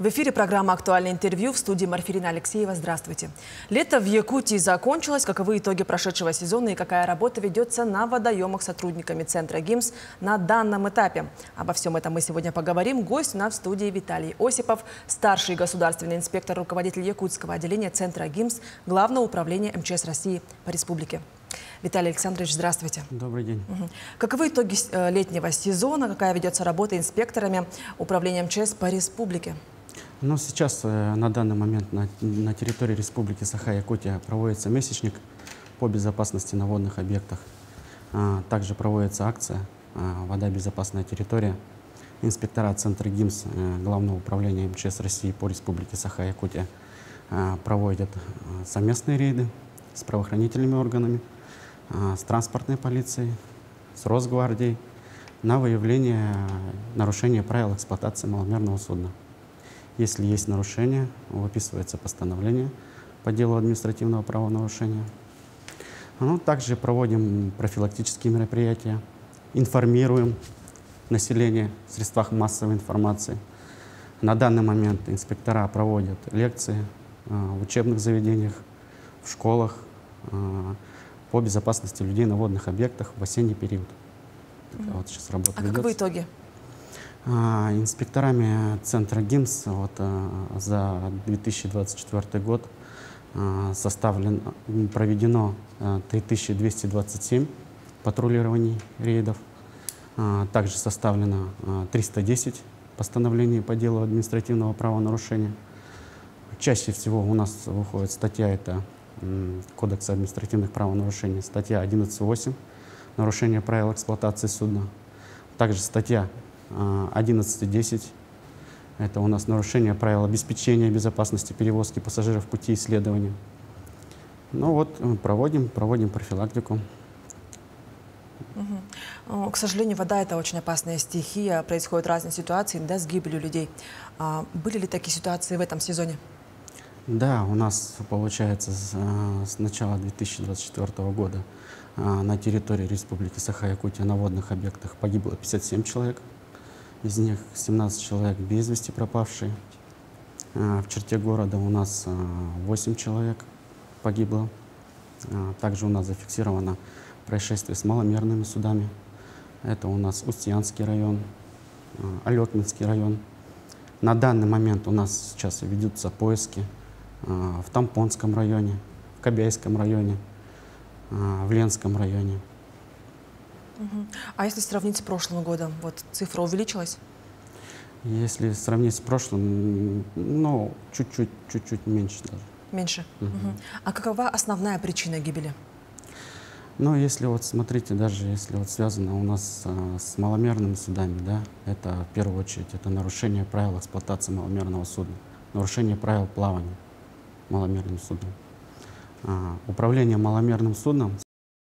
В эфире программа «Актуальное интервью», в студии Марфирина Алексеева. Здравствуйте. Лето в Якутии закончилось. Каковы итоги прошедшего сезона и какая работа ведется на водоемах сотрудниками Центра ГИМС на данном этапе? Обо всем этом мы сегодня поговорим. Гость у нас в студии Виталий Осипов, старший государственный инспектор, руководитель якутского отделения Центра ГИМС, Главного управления МЧС России по республике. Виталий Александрович, здравствуйте. Добрый день. Каковы итоги летнего сезона? Какая ведется работа инспекторами управления МЧС по республике? Ну, сейчас на данный момент на территории Республики Саха-Якутия проводится месячник по безопасности на водных объектах. Также проводится акция «Вода – безопасная территория». Инспектора Центра ГИМС Главного управления МЧС России по Республике Саха-Якутия проводят совместные рейды с правоохранительными органами, с транспортной полицией, с Росгвардией на выявление нарушения правил эксплуатации маломерного судна. Если есть нарушение, выписывается постановление по делу административного правонарушения. Также проводим профилактические мероприятия, информируем население в средствах массовой информации. На данный момент инспектора проводят лекции в учебных заведениях, в школах по безопасности людей на водных объектах в осенний период. Вот сейчас работа ведется. Каковы итоги? Инспекторами Центра ГИМС за 2024 год проведено 3227 патрулирований рейдов. Также составлено 310 постановлений по делу административного правонарушения. Чаще всего у нас выходит статья, это Кодекс административных правонарушений, статья 11.8 «Нарушение правил эксплуатации судна». Также статья 11.10 это у нас нарушение правил обеспечения безопасности перевозки пассажиров в пути исследования. Проводим профилактику. К сожалению, вода – это очень опасная стихия, происходят разные ситуации, да, с гибелью людей. Были ли такие ситуации в этом сезоне? Да, у нас, получается, с начала 2024 года на территории Республики Саха-Якутия на водных объектах погибло 57 человек. Из них 17 человек без вести пропавшие. В черте города у нас 8 человек погибло. Также у нас зафиксировано происшествие с маломерными судами. Это у нас Устьянский район, Алекминский район. На данный момент у нас сейчас ведутся поиски в Тампонском районе, в Кобяйском районе, в Ленском районе. А если сравнить с прошлым годом, цифра увеличилась? Если сравнить с прошлым, чуть-чуть меньше даже. Меньше? А какова основная причина гибели? Если смотрите, даже если связано у нас с маломерными судами, да, это в первую очередь это нарушение правил эксплуатации маломерного судна, нарушение правил плавания маломерным судном. Управление маломерным судном